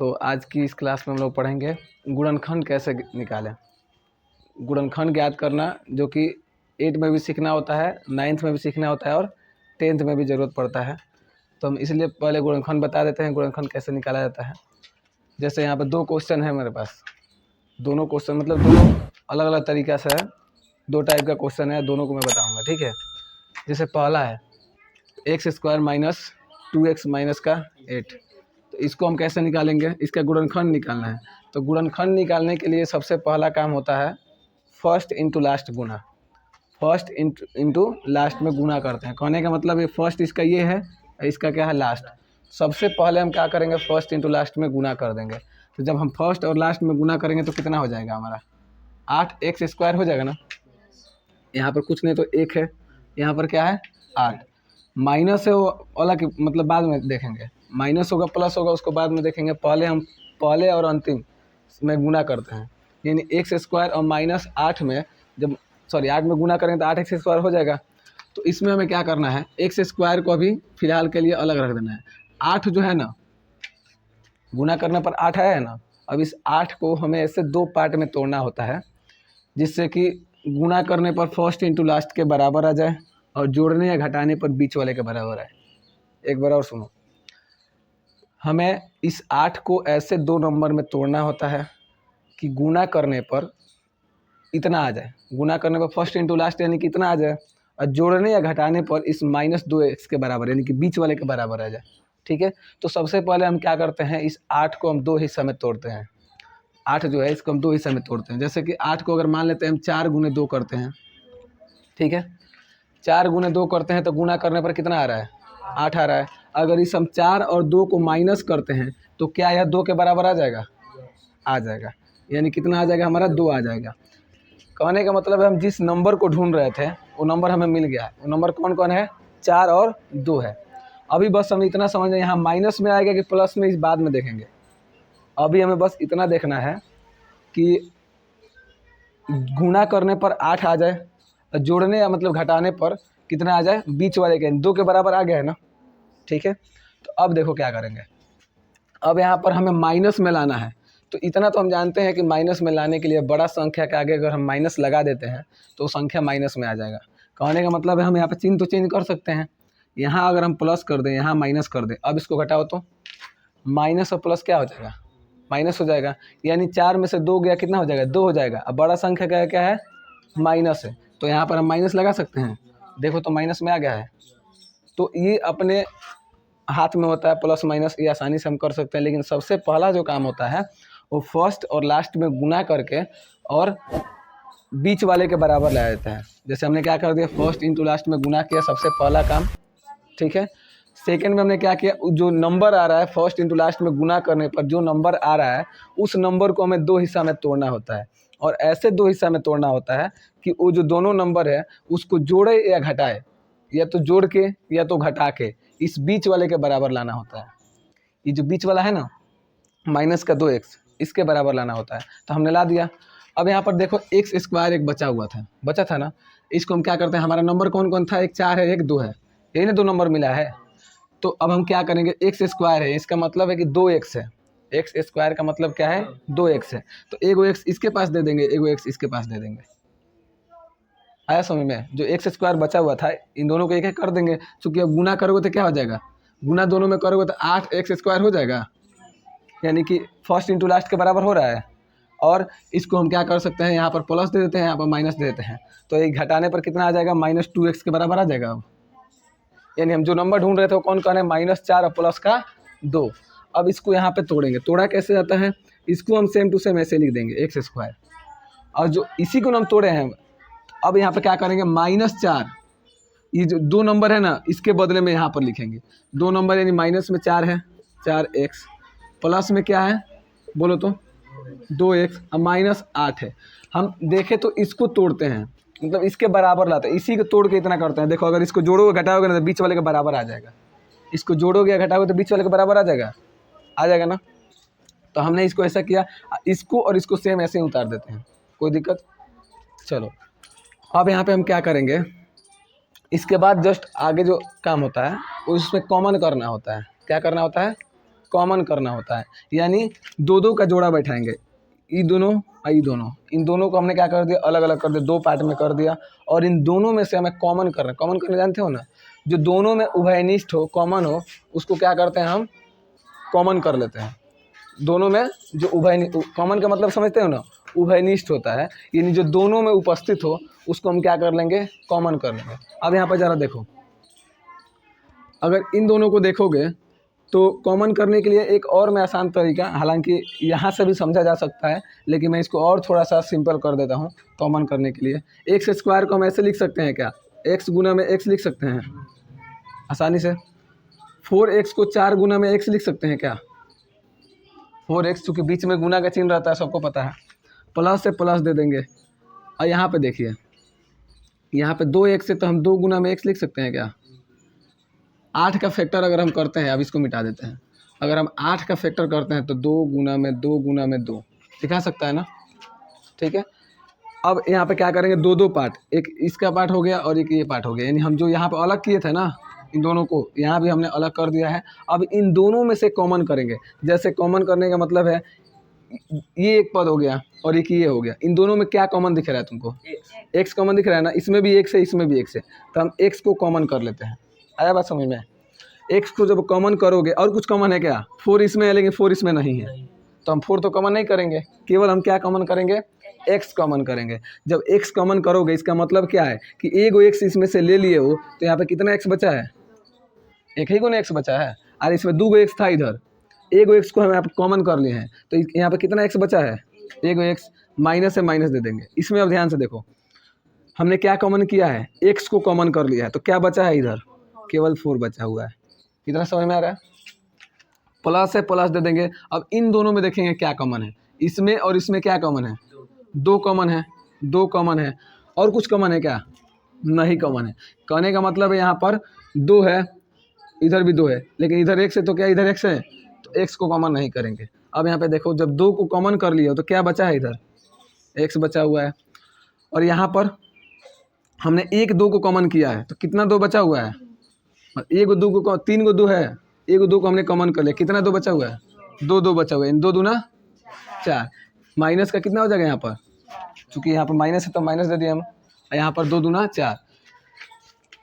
तो आज की इस क्लास में हम लोग पढ़ेंगे गुणनखंड कैसे निकालें। गुणनखंड ज्ञात करना जो कि 8 में भी सीखना होता है, 9th में भी सीखना होता है और 10th में भी ज़रूरत पड़ता है। तो हम इसलिए पहले गुणनखंड बता देते हैं गुणनखंड कैसे निकाला जाता है। जैसे यहाँ पर 2 क्वेश्चन है मेरे पास, दोनों क्वेश्चन मतलब दोनों अलग अलग तरीक़ा से है, 2 टाइप का क्वेश्चन है, दोनों को मैं बताऊँगा, ठीक है। जैसे पहला है x² - 2x - 8, तो इसको हम कैसे निकालेंगे, इसका गुणनखंड निकालना है। तो गुणनखंड निकालने के लिए सबसे पहला काम होता है फर्स्ट इंटू लास्ट गुना। फर्स्ट इंटू लास्ट में गुना करते हैं। कहने का मतलब ये फर्स्ट इसका ये है, इसका क्या है लास्ट। सबसे पहले हम क्या करेंगे, फर्स्ट इंटू लास्ट में गुना कर देंगे। तो जब हम फर्स्ट और लास्ट में गुना करेंगे तो कितना हो जाएगा हमारा 8x² हो जाएगा ना। यहाँ पर कुछ नहीं तो 1 है, यहाँ पर क्या है 8। माइनस है वो अलग मतलब बाद में देखेंगे, माइनस होगा प्लस होगा उसको बाद में देखेंगे। पहले हम पहले और अंतिम में गुना करते हैं, यानी x² और -8 में जब 8 में गुना करेंगे तो 8x² हो जाएगा। तो इसमें हमें क्या करना है, x² को अभी फिलहाल के लिए अलग रख देना है। 8 जो है ना, गुना करने पर 8 आया है ना, अब इस 8 को हमें ऐसे 2 पार्ट में तोड़ना होता है जिससे कि गुना करने पर फर्स्ट इंटू लास्ट के बराबर आ जाए और जोड़ने या घटाने पर बीच वाले के बराबर आए। एक बार और सुनो, हमें इस 8 को ऐसे 2 नंबर में तोड़ना होता है कि गुना करने पर इतना आ जाए, गुना करने पर फर्स्ट इंटू लास्ट यानी कि इतना आ जाए, और जोड़ने या घटाने पर इस -2x के बराबर यानी कि बीच वाले के बराबर आ जाए, ठीक है। तो सबसे पहले हम क्या करते हैं, इस 8 को हम 2 हिस्सा में तोड़ते हैं। 8 जो है इसको हम 2 हिस्सा में तोड़ते हैं। जैसे कि 8 को अगर मान लेते हैं हम 4 × 2 करते हैं, ठीक है। 4 × 2 करते हैं तो गुना करने पर कितना आ रहा है 8 आ रहा है। अगर इस हम 4 और 2 को माइनस करते हैं तो क्या यह 2 के बराबर आ जाएगा, आ जाएगा, यानी कितना आ जाएगा हमारा 2 आ जाएगा। कहने का मतलब है हम जिस नंबर को ढूंढ रहे थे वो नंबर हमें मिल गया है। वो नंबर कौन कौन है, 4 और 2 है। अभी बस हम इतना समझ यहाँ माइनस में आएगा कि प्लस में, इस बाद में देखेंगे। अभी हमें बस इतना देखना है कि गुना करने पर 8 आ जाए, जोड़ने या मतलब घटाने पर कितना आ जाए, बीच वाले के 2 के बराबर आ गया है ना, ठीक है। तो अब देखो क्या करेंगे, अब यहाँ पर हमें माइनस में लाना है। तो इतना तो हम जानते हैं कि माइनस में लाने के लिए बड़ा संख्या के आगे अगर हम माइनस लगा देते हैं तो संख्या माइनस में आ जाएगा। कहने का मतलब है हम यहाँ पर चिन्ह तो चेंज कर सकते हैं। यहाँ अगर हम प्लस कर दें, यहाँ माइनस कर दें, अब इसको घटाओ तो माइनस और प्लस क्या हो जाएगा, माइनस हो जाएगा। यानी 4 में से 2 गया, कितना हो जाएगा 2 हो जाएगा। अब बड़ा संख्या का क्या है, माइनस है, तो यहाँ पर हम माइनस लगा सकते हैं। देखो तो माइनस में आ गया है। तो ये अपने हाथ में होता है प्लस माइनस, ये आसानी से हम कर सकते हैं। लेकिन सबसे पहला जो काम होता है वो फर्स्ट और लास्ट में गुना करके और बीच वाले के बराबर ला देता है। जैसे हमने क्या कर दिया, फर्स्ट इंटू लास्ट में गुना किया, सबसे पहला काम, ठीक है। सेकेंड में हमने क्या किया, जो नंबर आ रहा है फर्स्ट इंटू लास्ट में गुना करने पर जो नंबर आ रहा है उस नंबर को हमें 2 हिस्सा में तोड़ना होता है। और ऐसे 2 हिस्सा में तोड़ना होता है कि वो जो दोनों नंबर है उसको जोड़े या घटाए, या तो जोड़ के या तो घटा के इस बीच वाले के बराबर लाना होता है। ये जो बीच वाला है ना माइनस का 2x, इसके बराबर लाना होता है। तो हमने ला दिया। अब यहाँ पर देखो x² एक बचा था ना, इसको हम क्या करते हैं, हमारा नंबर कौन कौन था, एक 4 है एक 2 है, यही ना 2 नंबर मिला है। तो अब हम क्या करेंगे, x² है, इसका मतलब है कि 2x है। x² का मतलब क्या है, 2x है। तो एगो x इसके पास दे देंगे, एगो x इसके पास दे देंगे। आया समझ में, जो x² बचा हुआ था इन दोनों को एक एक कर देंगे। चूंकि अब गुना करोगे तो क्या हो जाएगा, गुना दोनों में करोगे तो 8x² हो जाएगा, यानी कि फर्स्ट इंटू लास्ट के बराबर हो रहा है। और इसको हम क्या कर सकते हैं, यहाँ पर प्लस दे देते हैं, यहाँ पर माइनस दे देते हैं। तो ये घटाने पर कितना आ जाएगा, -2x के बराबर आ जाएगा। अब यानी हम जो नंबर ढूंढ रहे थे वो कौन कौन है, -4 और प्लस का 2। अब इसको यहाँ पे तोड़ेंगे, तोड़ा कैसे जाता है, इसको हम सेम टू सेम ऐसे लिख देंगे x², और जो इसी को हम तोड़े हैं अब यहाँ पे क्या करेंगे, -4, ये जो 2 नंबर है ना इसके बदले में यहाँ पर लिखेंगे 2 नंबर, यानी माइनस में 4 है 4x, प्लस में क्या है बोलो तो 2x, और -8 है। हम देखें तो इसको तोड़ते हैं, मतलब इसके बराबर लाते हैं, इसी को तोड़ के इतना करते हैं। देखो अगर इसको जोड़ोगे घटाओगे ना तो बीच वाले के बराबर आ जाएगा, इसको जोड़ोगे घटाओगे तो बीच वाले के बराबर आ जाएगा ना। तो हमने इसको ऐसा किया, इसको और इसको सेम ऐसे ही उतार देते हैं, कोई दिक्कत। चलो अब यहाँ पे हम क्या करेंगे, इसके बाद जस्ट आगे जो काम होता है उसमें कॉमन करना होता है। क्या करना होता है, कॉमन करना होता है, यानी दो दो का जोड़ा बैठाएंगे, ये दोनों और ये दोनों, इन दोनों को हमने क्या कर दिया, अलग अलग कर दिया, दो पार्ट में कर दिया, और इन दोनों में से हमें कॉमन करना, कॉमन करना जानते हो ना, जो दोनों में उभयनिष्ठ हो, कॉमन हो, उसको क्या करते हैं हम कॉमन कर लेते हैं। दोनों में जो कॉमन का मतलब समझते हो ना, उभयनिष्ठ होता है, यानी जो दोनों में उपस्थित हो उसको हम क्या कर लेंगे, कॉमन कर लेंगे। अब यहाँ पर ज़रा देखो, अगर इन दोनों को देखोगे तो कॉमन करने के लिए एक और मैं आसान तरीका, हालांकि यहाँ से भी समझा जा सकता है, लेकिन मैं इसको और थोड़ा सा सिंपल कर देता हूँ कॉमन करने के लिए। एक्स स्क्वायर को हम ऐसे लिख सकते हैं क्या, एक्स गुना में एक्स लिख सकते हैं आसानी से। 4x को 4 गुना में x लिख सकते हैं क्या, 4x, चूँकि बीच में गुना का चिन्ह रहता है सबको पता है, प्लस से प्लस दे देंगे। और यहाँ पे देखिए, यहाँ पे 2x से तो हम 2 गुना में x लिख सकते हैं क्या। 8 का फैक्टर अगर हम करते हैं, अब इसको मिटा देते हैं, अगर हम 8 का फैक्टर करते हैं तो 2 गुना में 2 गुना में 2 दिखा सकता है ना, ठीक है। अब यहाँ पे क्या करेंगे, दो दो पार्ट, एक इसका पार्ट हो गया और एक ये पार्ट हो गया, यानी हम जो यहाँ पे अलग किए थे ना, इन दोनों को यहाँ भी हमने अलग कर दिया है। अब इन दोनों में से कॉमन करेंगे, जैसे कॉमन करने का मतलब है ये एक पद हो गया और एक ये हो गया, इन दोनों में क्या कॉमन दिख रहा है तुमको, एक्स कॉमन दिख रहा है ना, इसमें भी एक्स है इसमें भी एक्स है, तो हम एक्स को कॉमन कर लेते हैं। आया बात समझ में, एक्स को जब कॉमन करोगे, और कुछ कॉमन है क्या, 4 इसमें है लेकिन 4 इसमें नहीं है, तो हम 4 तो कॉमन नहीं करेंगे, केवल हम क्या कॉमन करेंगे, एक्स कॉमन करेंगे। जब एक्स कॉमन करोगे इसका मतलब क्या है कि एक एक्स इसमें से ले लिए हो, तो यहाँ पे कितना एक्स बचा है, एक ही को एक्स बचा है, और इसमें 2 एक्स था, इधर एक एक्स को हम यहाँ पे कॉमन कर लिए हैं, तो यहाँ पे कितना एक्स बचा है, एक एक्स, माइनस से माइनस दे देंगे। इसमें अब ध्यान से देखो, हमने क्या कॉमन किया है, एक्स को कॉमन कर लिया है, तो क्या बचा है इधर, केवल 4 बचा हुआ है। कितना समझ में आ रहा है, प्लस से प्लस दे देंगे। अब इन दोनों में देखेंगे क्या कॉमन है, इसमें और इसमें क्या कॉमन है, 2 कॉमन है, 2 कॉमन है, और कुछ कॉमन है क्या, नहीं कॉमन है। कहने का मतलब है यहाँ पर 2 है, इधर भी 2 है, लेकिन इधर x है तो क्या इधर x है, तो x को कॉमन नहीं करेंगे। अब यहाँ पे देखो, जब 2 को कॉमन कर लिया तो क्या बचा है, इधर x बचा हुआ है, और यहाँ पर हमने 1 2 को कॉमन किया है, तो कितना 2 बचा हुआ है, 1 2 को 3 को 2 है, 1 2 को हमने कॉमन कर लिया, कितना 2 बचा हुआ है, 2 2 बचा हुआ है, 2 दूना 4, माइनस का कितना हो जाएगा यहाँ पर, चूँकि यहाँ पर माइनस है तो माइनस दे दिए हम, यहाँ पर 2 दूना 4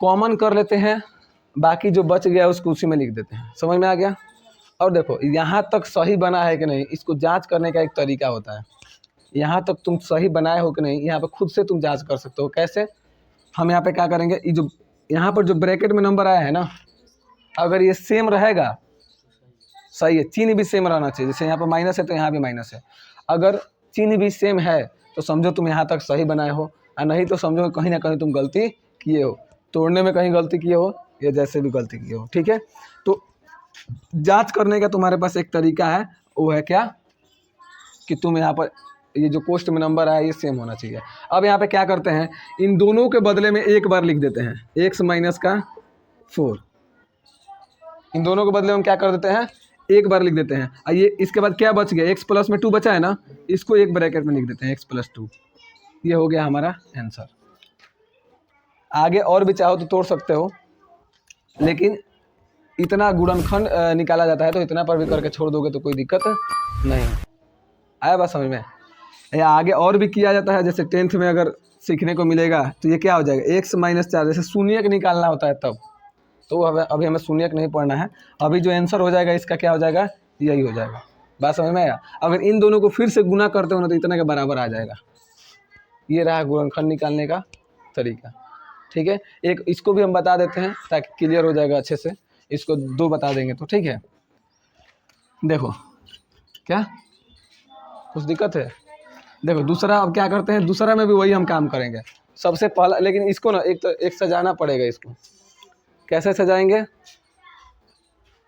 कॉमन कर लेते हैं, बाकी जो बच गया उसको उसी में लिख देते हैं। समझ में आ गया। और देखो यहाँ तक सही बना है कि नहीं, इसको जांच करने का एक तरीका होता है, यहाँ तक तुम सही बनाए हो कि नहीं, यहाँ पे खुद से तुम जांच कर सकते हो। कैसे, हम यहाँ पे क्या करेंगे, ये जो यहाँ पर जो ब्रैकेट में नंबर आया है ना, अगर ये सेम रहेगा, सही है, चिन्ह भी सेम रहना चाहिए, जैसे यहाँ पर माइनस है तो यहाँ भी माइनस है, अगर चिन्ह भी सेम है तो समझो तुम यहाँ तक सही बनाए हो, और नहीं तो समझो कहीं ना कहीं तुम गलती किए हो, तोड़ने में कहीं गलती किए हो, या जैसे भी गलती किए हो, ठीक है। तो जांच करने का तुम्हारे पास एक तरीका है, वो है क्या, कि तुम यहाँ पर ये जो पोस्ट में नंबर आया ये सेम होना चाहिए। अब यहाँ पे क्या करते हैं, इन दोनों के बदले में एक बार लिख देते हैं, x माइनस का 4, इन दोनों के बदले में हम क्या कर देते हैं, एक बार लिख देते हैं। और ये इसके बाद क्या बच गया, x प्लस में 2 बचा है ना, इसको एक ब्रैकेट में लिख देते हैं, x प्लस 2, ये हो गया हमारा आंसर। आगे और भी चाहो तो तोड़ सकते हो, लेकिन इतना गुणनखंड निकाला जाता है तो इतना पर भी करके छोड़ दोगे तो कोई दिक्कत नहीं। आया बात समझ में। या आगे और भी किया जाता है, जैसे 10th में अगर सीखने को मिलेगा तो ये क्या हो जाएगा, x माइनस 4, जैसे शून्यक निकालना होता है तब, तो अभी हमें शून्यक नहीं पढ़ना है, अभी जो आंसर हो जाएगा इसका क्या हो जाएगा, यही हो जाएगा। बात समझ में आया। अगर इन दोनों को फिर से गुना करते हो ना तो इतना के बराबर आ जाएगा। ये रहा गुणनखंड निकालने का तरीका, ठीक है। एक इसको भी हम बता देते हैं ताकि क्लियर हो जाएगा अच्छे से, इसको 2 बता देंगे तो ठीक है। देखो क्या कुछ दिक्कत है, देखो दूसरा अब क्या करते हैं, दूसरा में भी वही हम काम करेंगे। सबसे पहला, लेकिन इसको ना एक सजाना पड़ेगा, इसको कैसे सजाएंगे,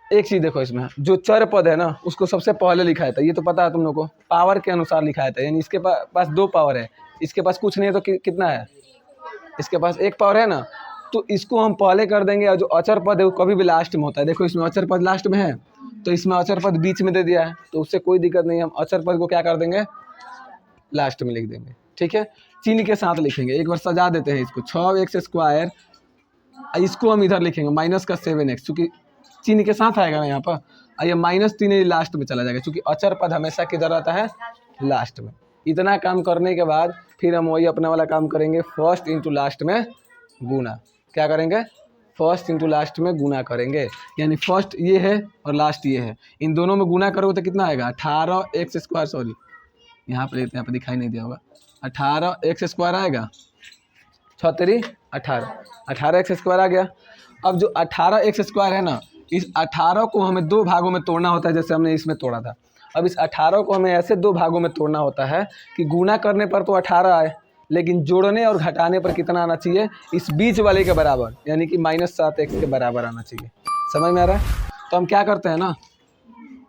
एक चीज़ देखो, इसमें जो चर पद है ना उसको सबसे पहले लिखाया था, ये तो पता है तुम लोग को, पावर के अनुसार लिखाया था, यानी इसके पास 2 पावर है, इसके पास कुछ नहीं है तो कितना है, इसके पास 1 पावर है ना, तो इसको हम पहले कर देंगे। और जो अचर पद है वो कभी भी लास्ट में होता है, देखो इसमें अचर पद लास्ट में है तो इसमें अचर पद बीच में दे दिया है, तो उससे कोई दिक्कत नहीं, हम अचर पद को क्या कर देंगे, लास्ट में लिख देंगे, ठीक है। चिन्ह के साथ लिखेंगे, एक बार सजा देते हैं इसको, 6x स्क्वायर, इसको हम इधर लिखेंगे माइनस का 7x, चूँकि चिन्ह के साथ आएगा ना यहाँ पर, और ये -3 ये लास्ट में चला जाएगा, क्योंकि अचर पद हमेशा किधर रहता है, लास्ट में। इतना काम करने के बाद फिर हम वही अपना वाला काम करेंगे, फर्स्ट इंटू लास्ट में गुना। क्या करेंगे, फर्स्ट इंटू लास्ट में गुना करेंगे, यानी फर्स्ट ये है और लास्ट ये है, इन दोनों में गुना करोगे तो कितना आएगा, 18x², सॉरी यहाँ पर लेते हैं, यहाँ पर दिखाई नहीं दिया होगा, 18x² आएगा, 6×3 18x² आ गया। अब जो 18x² है ना, इस 18 को हमें 2 भागों में तोड़ना होता है, जैसे हमने इसमें तोड़ा था। अब इस 18 को हमें ऐसे 2 भागों में तोड़ना होता है कि गुना करने पर तो 18 आए, लेकिन जोड़ने और घटाने पर कितना आना चाहिए, इस बीच वाले के बराबर, यानी कि -7x के बराबर आना चाहिए। समझ में आ रहा है? तो हम क्या करते हैं ना,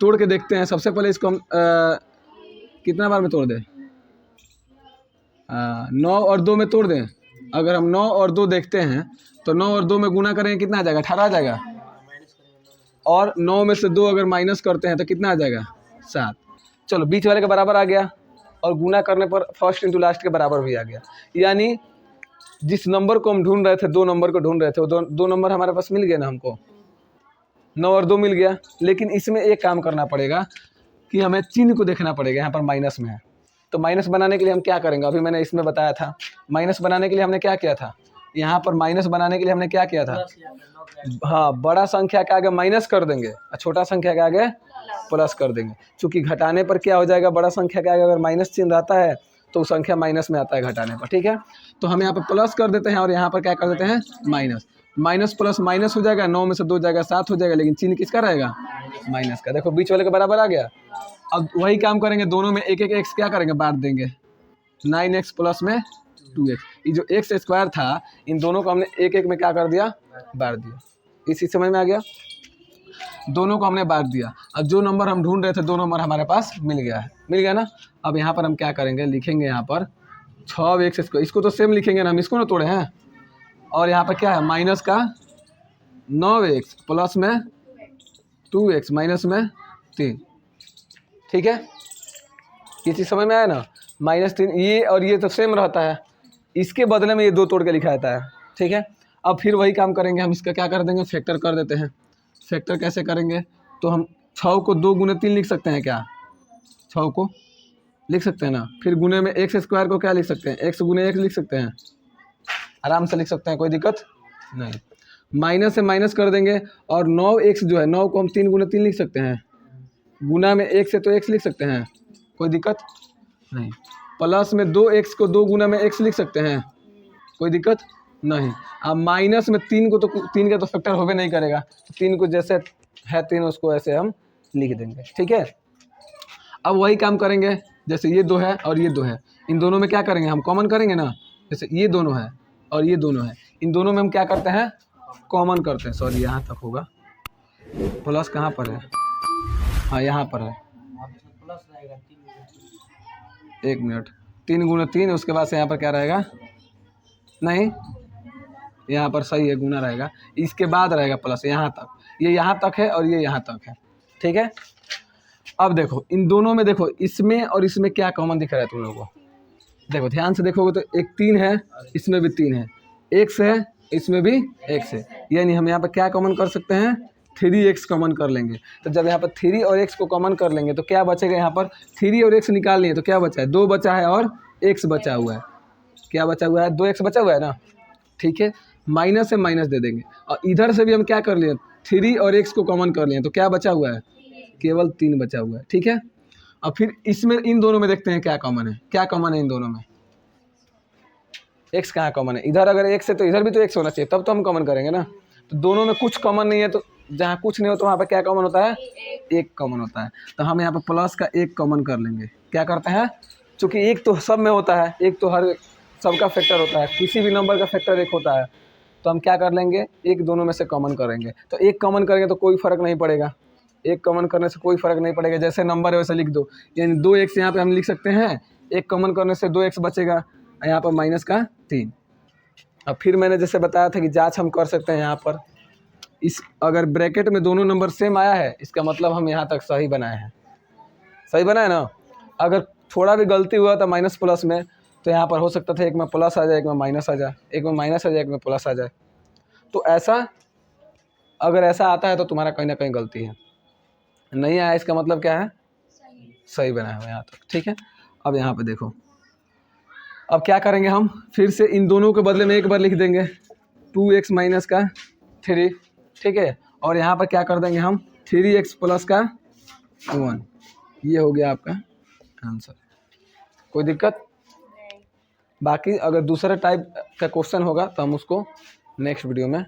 तोड़ के देखते हैं। सबसे पहले इसको हम कितना बार में तोड़ दें, 9 और 2 में तोड़ दें। अगर हम 9 और 2 देखते हैं तो 9 और 2 में गुना करेंगे, कितना आ जाएगा, 18 आ जाएगा। और 9 में से 2 अगर माइनस करते हैं तो कितना आ जाएगा, 7। चलो बीच वाले के बराबर आ गया, और गुना करने पर फर्स्ट इंटू लास्ट के बराबर भी आ गया। यानी जिस नंबर को हम ढूंढ रहे थे, 2 नंबर को ढूंढ रहे थे, वो दो नंबर हमारे पास मिल गया ना, हमको 9 और 2 मिल गया। लेकिन इसमें एक काम करना पड़ेगा कि हमें चिन्ह को देखना पड़ेगा, यहाँ पर माइनस में है। तो माइनस बनाने के लिए हम क्या करेंगे, अभी मैंने इसमें बताया था, माइनस बनाने के लिए हमने क्या किया था, यहाँ पर माइनस बनाने के लिए हमने क्या किया था, हाँ, बड़ा संख्या के आगे माइनस कर देंगे और छोटा संख्या के आगे प्लस कर देंगे। चूँकि घटाने पर क्या हो जाएगा, बड़ा संख्या के आगे अगर माइनस चिन्ह रहता है तो संख्या माइनस में आता है घटाने पर, ठीक है। तो हम यहाँ पर प्लस कर देते हैं और यहाँ पर क्या कर देते हैं, माइनस। माइनस प्लस माइनस हो जाएगा, 9 में से 2 जाएगा 7 हो जाएगा, लेकिन चिन्ह किसका रहेगा, माइनस का। देखो बीच वाले के बराबर आ गया। अब वही काम करेंगे, दोनों में एक एक एक्स क्या करेंगे, बांट देंगे, 9x प्लस में 2x। ये जो x² था, इन दोनों को हमने एक एक में क्या कर दिया, बांट दिया। इसी समझ में आ गया, दोनों को हमने बांट दिया। अब जो नंबर हम ढूंढ रहे थे, 2 नंबर हमारे पास मिल गया है, मिल गया ना। अब यहाँ पर हम क्या करेंगे, लिखेंगे यहाँ पर 6x², इसको तो सेम लिखेंगे ना, हम इसको ना तोड़े हैं। और यहाँ पर क्या है, माइनस का 9x प्लस में 2x माइनस में 3, ठीक है। ये चीज़ समझ में आया ना, -3, ये और ये तो सेम रहता है, इसके बदले में ये 2 तोड़ के लिखा जाता है, ठीक है। अब फिर वही काम करेंगे, हम इसका क्या कर देंगे, फैक्टर कर देते हैं। फैक्टर कैसे करेंगे, तो हम 6 को 2 × 3 लिख सकते हैं क्या, 6 को लिख सकते हैं ना। फिर गुने में x² को क्या लिख सकते हैं, x × x लिख सकते हैं, आराम से लिख सकते हैं, कोई दिक्कत नहीं। माइनस से माइनस कर देंगे, और 9x जो है, 9 को हम 3 × 3 लिख सकते हैं, गुना में 1 से तो x लिख सकते हैं, कोई दिक्कत नहीं। प्लस में 2x को 2 गुना में x लिख सकते हैं, कोई दिक्कत नहीं। अब माइनस में 3 को, तो 3 का तो फैक्टर होवे नहीं करेगा, तो 3 को जैसे है 3 उसको ऐसे हम लिख देंगे, ठीक है। अब वही काम करेंगे, जैसे ये 2 है और ये 2 है, इन दोनों में क्या करेंगे, हम कॉमन करेंगे ना। जैसे ये दोनों है और ये दोनों है, इन दोनों में हम क्या करते हैं, कॉमन करते हैं। सॉरी यहाँ तक होगा, प्लस कहाँ पर है, हाँ यहाँ पर है, 1 मिनट, 3 × 3, उसके बाद से यहाँ पर क्या रहेगा, नहीं यहाँ पर सही है, गुना रहेगा, इसके बाद रहेगा प्लस, यहाँ तक, ये यहाँ तक है और ये यहाँ तक है, ठीक है। अब देखो इन दोनों में, देखो इसमें और इसमें क्या कॉमन दिख रहा है तुम लोगों को, देखो ध्यान से देखोगे तो एक 3 है, इसमें भी 3 है, x है, इसमें भी x है, यानी हम यहाँ पर क्या कॉमन कर सकते हैं, 3x कॉमन कर लेंगे। तो जब यहाँ पर 3 और x को कॉमन कर लेंगे तो क्या बचेगा, यहाँ पर 3 और x निकाल लिए तो क्या बचा है, 2 बचा है और x बचा हुआ है, क्या बचा हुआ है, 2x बचा हुआ है ना, ठीक है। माइनस से माइनस दे देंगे, और इधर से भी हम क्या कर लिए, 3 और x को कॉमन कर लिए तो क्या बचा हुआ है, केवल 3 बचा हुआ है, ठीक है। अब फिर इसमें इन दोनों में देखते हैं क्या कॉमन है, क्या कॉमन है इन दोनों में, x कहाँ कॉमन है, इधर अगर x है तो इधर भी तो x होना चाहिए, तब तो हम कॉमन करेंगे ना। तो दोनों में कुछ कॉमन नहीं है, तो जहाँ कुछ नहीं हो तो वहाँ पर क्या कॉमन होता है, 1 कॉमन होता है। तो हम यहाँ पर प्लस का 1 कॉमन कर लेंगे। क्या करते हैं, चूँकि 1 तो सब में होता है, 1 तो हर सबका फैक्टर होता है, किसी भी नंबर का फैक्टर 1 होता है, तो हम क्या कर लेंगे, 1 दोनों में से कॉमन करेंगे। तो 1 कॉमन करेंगे तो कोई फ़र्क नहीं पड़ेगा, 1 कॉमन करने से कोई फ़र्क नहीं पड़ेगा, जैसे नंबर है वैसे लिख दो। यानी 2x यहाँ पे हम लिख सकते हैं, 1 कॉमन करने से 2x बचेगा, यहाँ पर माइनस का 3। अब फिर मैंने जैसे बताया था कि जांच हम कर सकते हैं यहाँ पर, इस अगर ब्रैकेट में दोनों नंबर सेम आया है, इसका मतलब हम यहाँ तक सही बनाए हैं, सही बनाए ना। अगर थोड़ा भी गलती हुआ था माइनस प्लस में, तो यहाँ पर हो सकता था एक में प्लस आ जाए, एक में माइनस आ जाए, एक में माइनस आ जाए, एक में प्लस आ जाए। तो ऐसा अगर ऐसा आता है तो तुम्हारा कहीं ना कहीं गलती है, नहीं आया इसका मतलब क्या है, सही बनाया हुआ यहाँ तक, ठीक है। अब यहाँ पे देखो, अब क्या करेंगे हम, फिर से इन दोनों के बदले में एक बार लिख देंगे 2x माइनस का 3, ठीक है। और यहाँ पर क्या कर देंगे हम 3x प्लस का 1। ये हो गया आपका आंसर। कोई दिक्कत? बाकी अगर दूसरा टाइप का क्वेश्चन होगा तो हम उसको नेक्स्ट वीडियो में